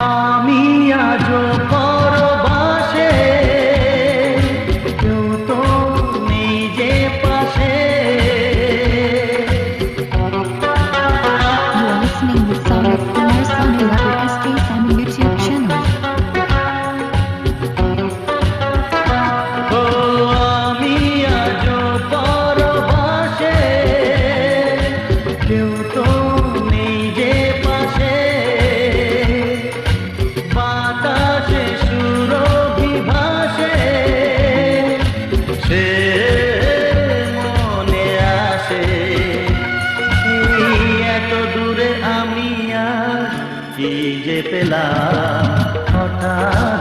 আমি আজও পরবাসে, কেউ তো নেই যে পাশে। You are listening with song of Kumar Sanu Lapu SK Simon YouTube channel. ও আমি আজও পরবাসে, কেউ তো নেই যে পাশে। বাতাসে সুরভি ভাসে, সে মনে আসে। এই এত দূরে আমি আর কি যে পেলাম হঠাৎ